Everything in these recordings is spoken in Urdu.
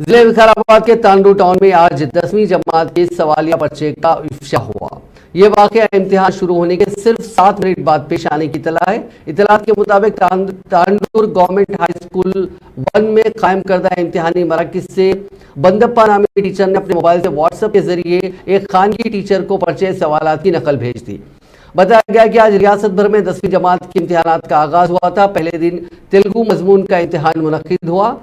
ضلع وقار آباد کے تانڈو ٹاؤن میں آج 10ویں جماعت کے سوالیہ پرچے کا افشا ہوا۔ یہ واقعہ امتحان شروع ہونے کے صرف 7 منٹ بعد پیش آنے کی اطلاع ہے۔ اطلاعات کے مطابق تانڈور گورنمنٹ ہائی اسکول 1 میں قائم کردہ امتحانی مراکز سے بندپا نامی ٹیچر نے اپنے موبائل سے واٹس ایپ کے ذریعے ایک خانگی ٹیچر کو پرچے سوالات کی نقل بھیج دی۔ بتایا گیا کہ آج ریاست بھر میں 10ویں جماعت کے امتحانات کا آغاز ہوا تھا۔ پہلے دن تیلگو مضمون کا امتحان منعقد ہوا۔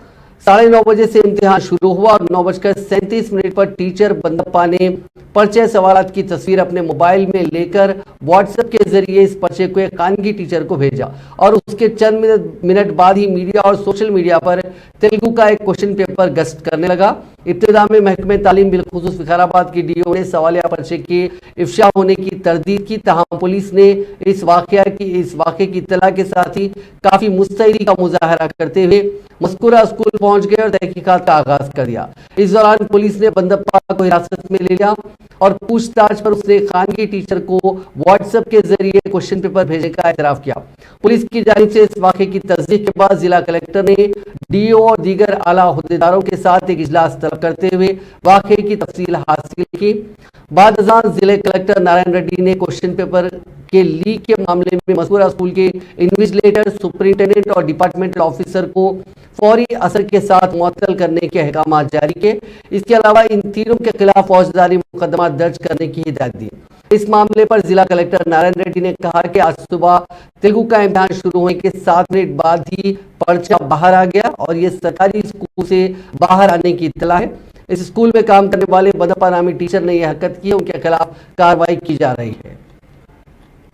9:30 بجے سے امتحان شروع ہوا اور 9:37 پر ٹیچر بندپا نے پرچے سوالات کی تصویر اپنے موبائل میں لے کر واٹس ایپ کے ذریعے اس پرچے کو ایک خانگی ٹیچر کو بھیجا اور اس کے چند منٹ بعد ہی میڈیا اور سوشل میڈیا پر تیلگو کا ایک کوشچن پیپر گشت کرنے لگا۔ ابتدا میں محکمہ تعلیم بالخصوص وقار آباد کی ڈی او نے سوالیہ پرچے کے افشا ہونے کی تردید کی، تاہم پولیس نے اس واقعے کی اطلاع کے ساتھ ہی کافی مستعدی کا مظاہرہ کرتے ہوئے مذکورہ اسکول پہنچ گئے اور تحقیقات کا آغاز کر دیا۔ اس دوران پولیس نے بندپا کو حراست میں لے لیا اور پوچھ تاچھ پر اس نے خانگی ٹیچر کو واٹس ایپ کے ذریعے کوشچن پیپر بھیجنے کا اعتراف کیا۔ پولیس کی جانب سے اس واقعے کی تصدیق کے بعد ضلع کلکٹر نے ڈی او اور دیگر اعلیٰ عہدیداروں کے ساتھ ایک اجلاس طلب کرتے ہوئے واقعے کی تفصیل حاصل کی۔ بعد ازاں ضلع کلکٹر نارائن ریڈی نے کوشچن پیپر کے لیک کے معاملے میں مذکورہ اسکول کے انویجیلیٹر، سپرنٹینڈنٹ اور ڈپارٹمنٹل آفیسر کو فوری اثر کے ساتھ معطل کرنے کے احکامات جاری کیے۔ اس کے علاوہ ان تینوں کے خلاف فوجداری مقدمات درج کرنے کی ہدایت دی۔ اس معاملے پر ضلع کلکٹر نارائن ریڈی نے کہا کہ آج صبح تیلگو کا امتحان شروع ہونے کے 7 منٹ بعد ہی پرچہ باہر آ گیا اور یہ سرکاری اسکول سے باہر آنے کی اطلاع ہے۔ اس اسکول میں کام کرنے والے بندپا نامی ٹیچر نے یہ حرکت کی ہے، ان کے خلاف کارروائی کی جا رہی ہے۔